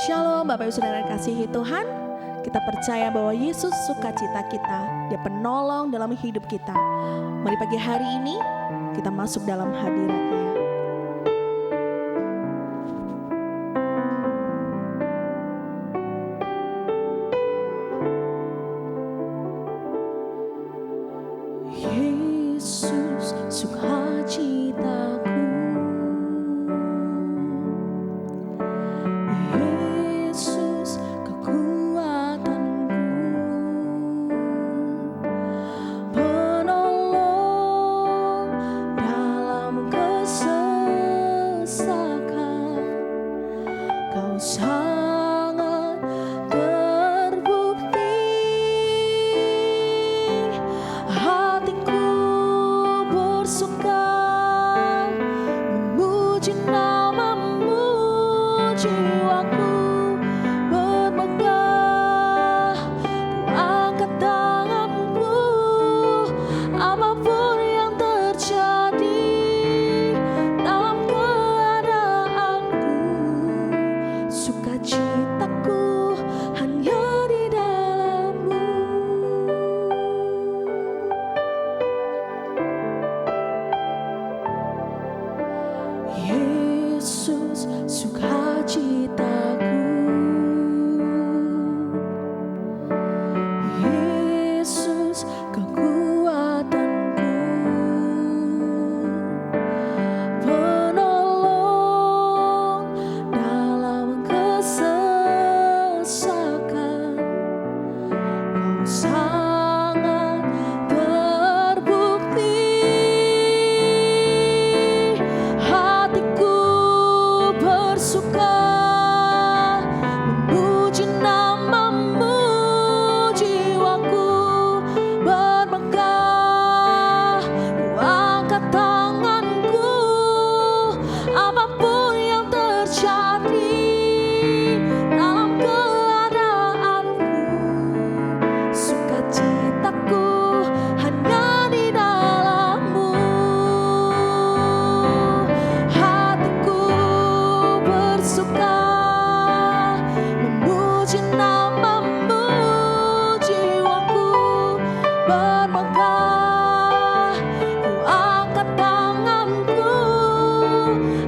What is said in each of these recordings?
Shalom Bapak Ibu Saudara kasihi Tuhan. Kita percaya bahwa Yesus sukacita kita, Dia penolong dalam hidup kita. Mari pagi hari ini kita masuk dalam hadirat-Nya. Yesus sukacitaku, Yesus kekuatanku, penolong dalam kesesakan. Kau sangat terbukti, hatiku bersuka memuji namamu, jiwaku bermegah. Ku angkat tanganku, apapun yang terjadi dalam keadaanku, sukacitaku hanya di dalam-Mu. Yesus sukacitaku, Yesus kekuatanku, penolong dalam kesesakan. Kau sangat terbukti, hatiku bersuka memuji namamu, jiwaku bermegah. Ku angkat tanganku, apapun yang terjadi dalam keadaanku, sukacitaku hanya di dalam-Mu. Hatiku bersuka memuji namamu, jiwaku bermegah. Ku angkat tanganku,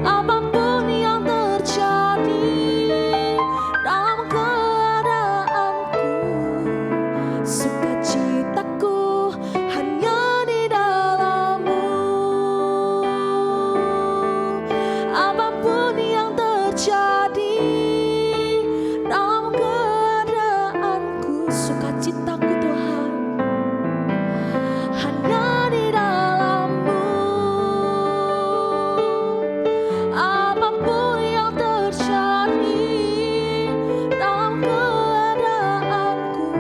apapun yang terjadi dalam keadaanku, sukacitaku hanya di dalam-Mu. Apapun yang terjadi dalam keadaanku, sukacitaku Tuhan hanya di dalam-Mu. Apapun yang terjadi dalam keadaanku,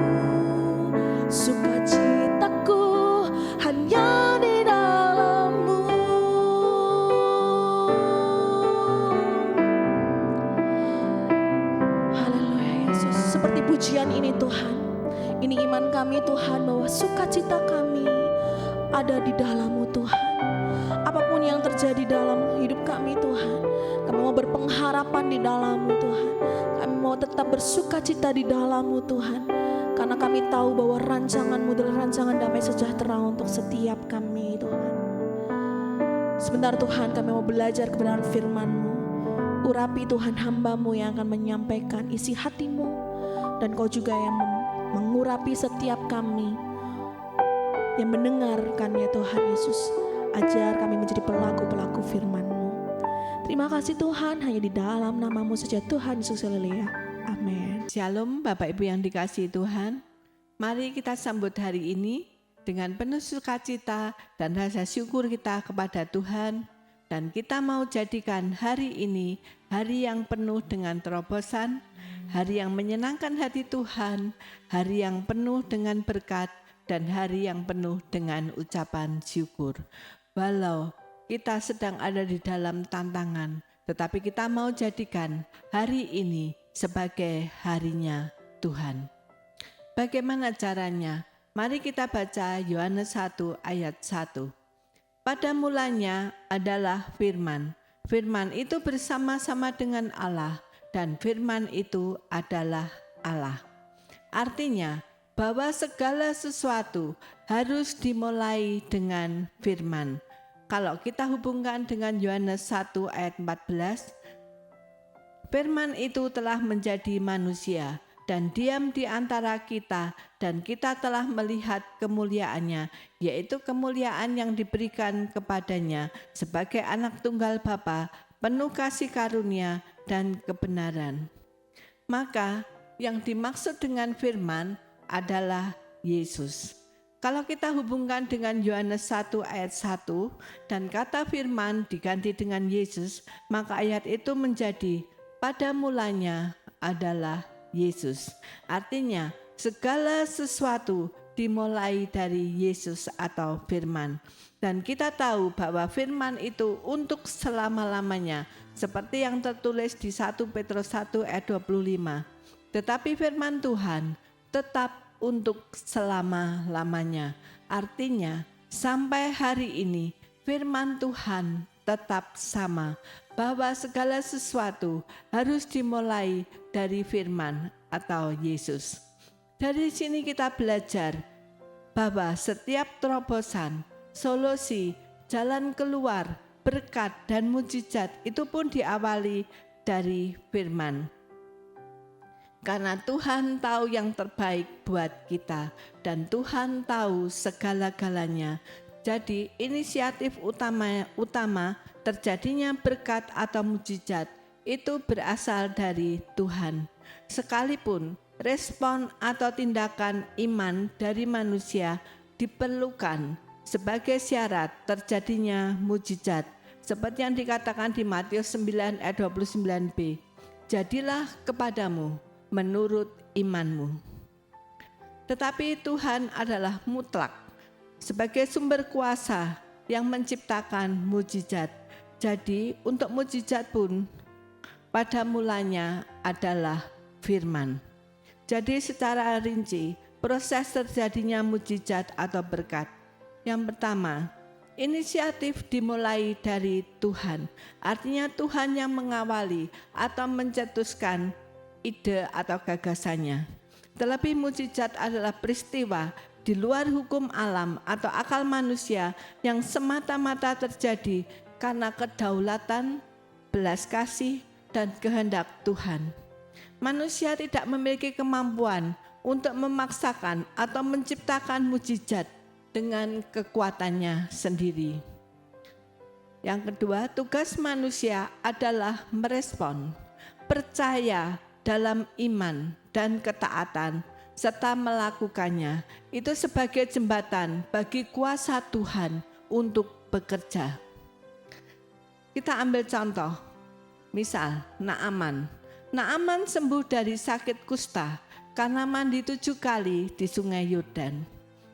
sukacitaku hanya di dalam-Mu. Haleluya Yesus. Seperti pujian ini Tuhan, ini iman kami Tuhan, bahwa sukacita kami ada di dalam-Mu Tuhan. Apapun yang terjadi dalam hidup kami Tuhan, kami mau berpengharapan di dalam-Mu Tuhan. Kami mau tetap bersukacita di dalam-Mu Tuhan, karena kami tahu bahwa rancangan-Mu adalah rancangan damai sejahtera untuk setiap kami Tuhan. Sebentar Tuhan, kami mau belajar kebenaran firman-Mu. Urapi Tuhan hamba-Mu yang akan menyampaikan isi hati-Mu, dan Kau juga yang mengurapi setiap kami yang mendengarkan ya Tuhan Yesus. Ajar kami menjadi pelaku-pelaku firman-Mu. Terima kasih Tuhan, hanya di dalam nama-Mu saja Tuhan Yesus, haleluya. Amin. Shalom Bapak Ibu yang dikasihi Tuhan. Mari kita sambut hari ini dengan penuh sukacita dan rasa syukur kita kepada Tuhan. Dan kita mau jadikan hari ini hari yang penuh dengan terobosan, hari yang menyenangkan hati Tuhan, hari yang penuh dengan berkat, dan hari yang penuh dengan ucapan syukur. Walau kita sedang ada di dalam tantangan, tetapi kita mau jadikan hari ini sebagai harinya Tuhan. Bagaimana caranya? Mari kita baca Yohanes 1 ayat 1. Pada mulanya adalah firman. Firman itu bersama-sama dengan Allah dan firman itu adalah Allah. Artinya bahwa segala sesuatu harus dimulai dengan firman. Kalau kita hubungkan dengan Yohanes 1 ayat 14, firman itu telah menjadi manusia dan diam di antara kita, dan kita telah melihat kemuliaannya, yaitu kemuliaan yang diberikan kepadanya sebagai anak tunggal Bapa, penuh kasih karunia dan kebenaran. Maka yang dimaksud dengan firman adalah Yesus. Kalau kita hubungkan dengan Yohanes 1 ayat 1 dan kata firman diganti dengan Yesus, maka ayat itu menjadi pada mulanya adalah Yesus. Artinya segala sesuatu dimulai dari Yesus atau firman. Dan kita tahu bahwa firman itu untuk selama-lamanya, seperti yang tertulis di 1 Petrus 1 ayat 25. Tetapi firman Tuhan tetap untuk selama-lamanya. Artinya sampai hari ini firman Tuhan tetap sama, bahwa segala sesuatu harus dimulai dari firman atau Yesus. Dari sini kita belajar bahwa setiap terobosan, solusi, jalan keluar, berkat dan mujizat itu pun diawali dari firman. Karena Tuhan tahu yang terbaik buat kita dan Tuhan tahu segala-galanya. Jadi inisiatif utama terjadinya berkat atau mujizat itu berasal dari Tuhan. Sekalipun respon atau tindakan iman dari manusia diperlukan sebagai syarat terjadinya mujizat. Seperti yang dikatakan di Matius 9 ayat 29b. Jadilah kepadamu menurut imanmu. Tetapi Tuhan adalah mutlak sebagai sumber kuasa yang menciptakan mujizat. Jadi untuk mujizat pun pada mulanya adalah firman. Jadi secara rinci proses terjadinya mujizat atau berkat. Yang pertama, inisiatif dimulai dari Tuhan. Artinya Tuhan yang mengawali atau mencetuskan ide atau gagasannya. Terlebih mujizat adalah peristiwa di luar hukum alam atau akal manusia yang semata-mata terjadi karena kedaulatan, belas kasih, dan kehendak Tuhan. Manusia tidak memiliki kemampuan untuk memaksakan atau menciptakan mujizat dengan kekuatannya sendiri. Yang kedua, tugas manusia adalah merespon, percaya dalam iman dan ketaatan, serta melakukannya. Itu sebagai jembatan bagi kuasa Tuhan untuk bekerja. Kita ambil contoh, misal Naaman. Naaman sembuh dari sakit kusta karena mandi 7 kali di sungai Yordan.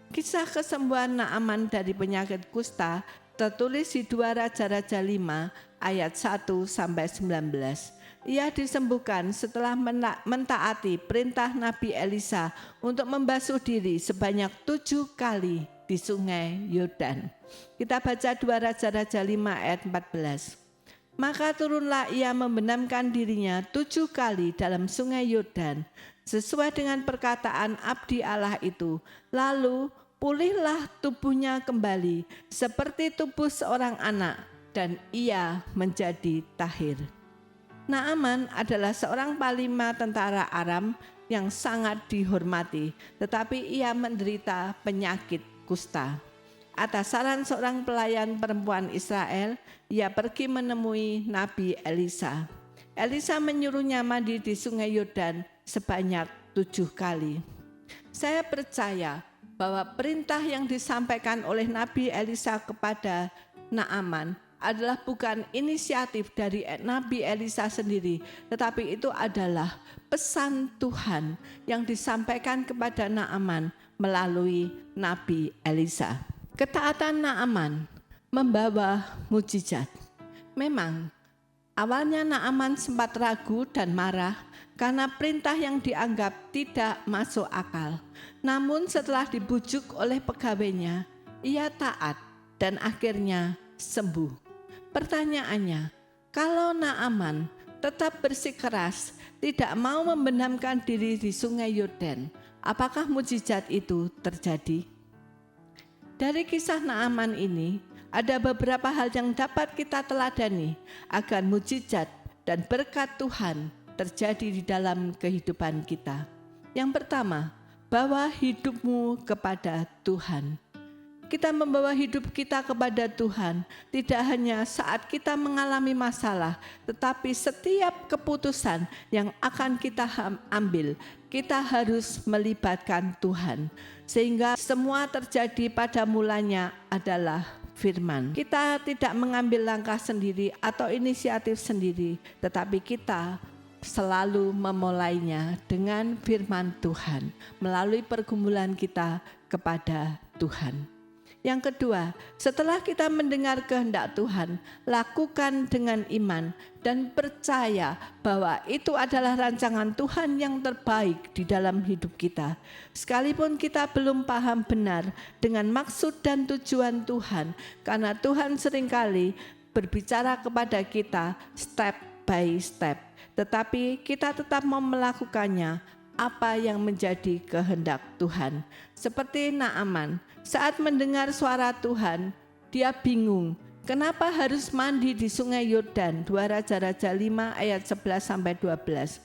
Kisah kesembuhan Naaman dari penyakit kusta tertulis di 2 Raja-Raja 5 ayat 1-19. Ia disembuhkan setelah mentaati perintah Nabi Elisa untuk membasuh diri sebanyak 7 kali di sungai Yordan. Kita baca 2 Raja-Raja 5 ayat 14. Maka turunlah ia membenamkan dirinya 7 kali dalam sungai Yordan, sesuai dengan perkataan abdi Allah itu. Lalu pulihlah tubuhnya kembali seperti tubuh seorang anak, dan ia menjadi tahir. Naaman adalah seorang panglima tentara Aram yang sangat dihormati, tetapi ia menderita penyakit kusta. Atas saran seorang pelayan perempuan Israel, ia pergi menemui Nabi Elisa. Elisa menyuruhnya mandi di sungai Yordan sebanyak 7 kali. Saya percaya bahwa perintah yang disampaikan oleh Nabi Elisa kepada Naaman adalah bukan inisiatif dari Nabi Elisa sendiri, tetapi itu adalah pesan Tuhan yang disampaikan kepada Naaman melalui Nabi Elisa. Ketaatan Naaman membawa mujizat. Memang awalnya Naaman sempat ragu dan marah karena perintah yang dianggap tidak masuk akal. Namun setelah dibujuk oleh pegawainya, ia taat dan akhirnya sembuh. Pertanyaannya, kalau Naaman tetap bersikeras, tidak mau membenamkan diri di sungai Yordan. Apakah mujizat itu terjadi? Dari kisah Naaman ini, ada beberapa hal yang dapat kita teladani agar mujizat dan berkat Tuhan terjadi di dalam kehidupan kita. Yang pertama, bawa hidupmu kepada Tuhan. Kita membawa hidup kita kepada Tuhan tidak hanya saat kita mengalami masalah, tetapi setiap keputusan yang akan kita ambil, kita harus melibatkan Tuhan. Sehingga semua terjadi pada mulanya adalah firman. Kita tidak mengambil langkah sendiri atau inisiatif sendiri, tetapi kita selalu memulainya dengan firman Tuhan melalui pergumulan kita kepada Tuhan. Yang kedua, setelah kita mendengar kehendak Tuhan, lakukan dengan iman dan percaya bahwa itu adalah rancangan Tuhan yang terbaik di dalam hidup kita. Sekalipun kita belum paham benar dengan maksud dan tujuan Tuhan, karena Tuhan seringkali berbicara kepada kita step by step, tetapi kita tetap mau melakukannya apa yang menjadi kehendak Tuhan. Seperti Naaman, saat mendengar suara Tuhan, dia bingung. Kenapa harus mandi di sungai Yordan? 2 Raja-Raja 5 ayat 11-12.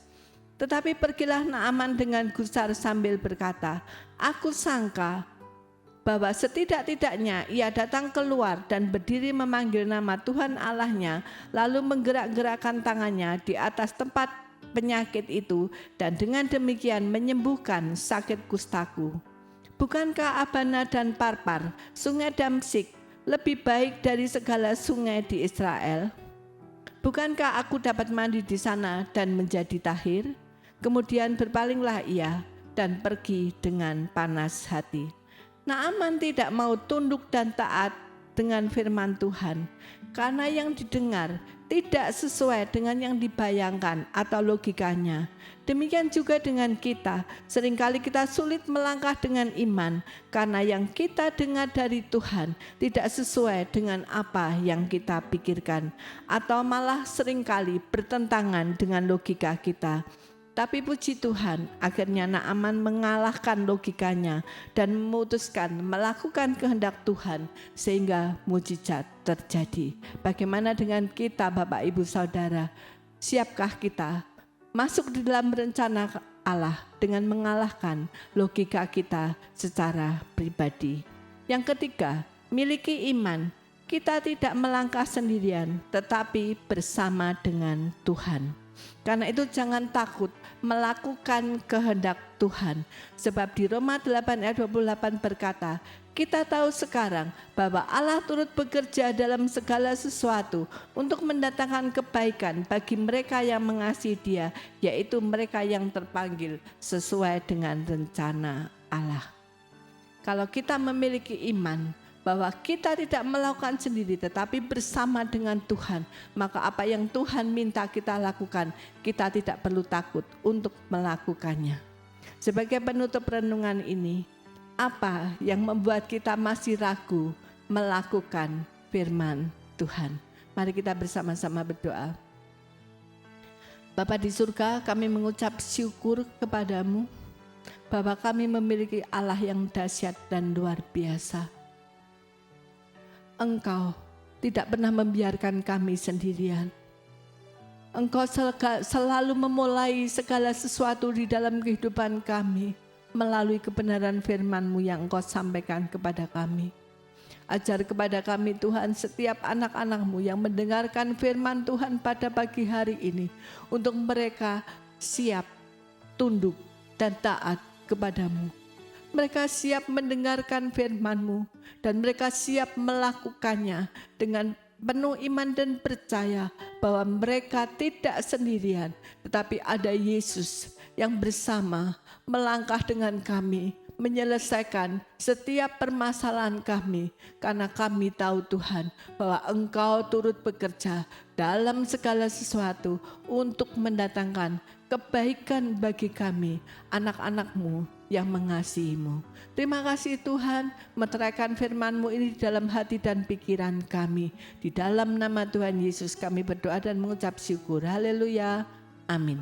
Tetapi pergilah Naaman dengan gusar sambil berkata, aku sangka bahwa setidak-tidaknya ia datang keluar dan berdiri memanggil nama Tuhan Allahnya, lalu menggerak-gerakkan tangannya di atas tempat penyakit itu dan dengan demikian menyembuhkan sakit kustaku. Bukankah Abana dan Parpar, sungai Damsik, lebih baik dari segala sungai di Israel? Bukankah aku dapat mandi di sana dan menjadi tahir? Kemudian berpalinglah ia dan pergi dengan panas hati. Naaman tidak mau tunduk dan taat dengan firman Tuhan, karena yang didengar tidak sesuai dengan yang dibayangkan atau logikanya. Demikian juga dengan kita, seringkali kita sulit melangkah dengan iman karena yang kita dengar dari Tuhan tidak sesuai dengan apa yang kita pikirkan, atau malah seringkali bertentangan dengan logika kita. Tapi puji Tuhan, akhirnya Naaman mengalahkan logikanya dan memutuskan melakukan kehendak Tuhan sehingga mujizat terjadi. Bagaimana dengan kita, Bapak, Ibu, Saudara? Siapkah kita masuk di dalam rencana Allah dengan mengalahkan logika kita secara pribadi? Yang ketiga, miliki iman. Kita tidak melangkah sendirian, tetapi bersama dengan Tuhan. Karena itu jangan takut melakukan kehendak Tuhan. Sebab di Roma 8 ayat 28 berkata, kita tahu sekarang bahwa Allah turut bekerja dalam segala sesuatu untuk mendatangkan kebaikan bagi mereka yang mengasihi Dia, yaitu mereka yang terpanggil sesuai dengan rencana Allah. Kalau kita memiliki iman bahwa kita tidak melakukan sendiri tetapi bersama dengan Tuhan, maka apa yang Tuhan minta kita lakukan, kita tidak perlu takut untuk melakukannya. Sebagai penutup renungan ini, apa yang membuat kita masih ragu melakukan firman Tuhan? Mari kita bersama-sama berdoa. Bapa di surga, kami mengucap syukur kepadamu bahwa kami memiliki Allah yang dahsyat dan luar biasa. Engkau tidak pernah membiarkan kami sendirian. Engkau selalu memulai segala sesuatu di dalam kehidupan kami melalui kebenaran firman-Mu yang Engkau sampaikan kepada kami. Ajar kepada kami Tuhan setiap anak-anak-Mu yang mendengarkan firman Tuhan pada pagi hari ini, untuk mereka siap tunduk dan taat kepadamu. Mereka siap mendengarkan firman-Mu dan mereka siap melakukannya dengan penuh iman dan percaya bahwa mereka tidak sendirian, tetapi ada Yesus yang bersama melangkah dengan kami, menyelesaikan setiap permasalahan kami, karena kami tahu Tuhan bahwa Engkau turut bekerja dalam segala sesuatu untuk mendatangkan kebaikan bagi kami, anak-anak-Mu yang mengasihi-Mu. Terima kasih Tuhan, meteraikan firman-Mu ini di dalam hati dan pikiran kami. Di dalam nama Tuhan Yesus kami berdoa dan mengucap syukur. Haleluya. Amin.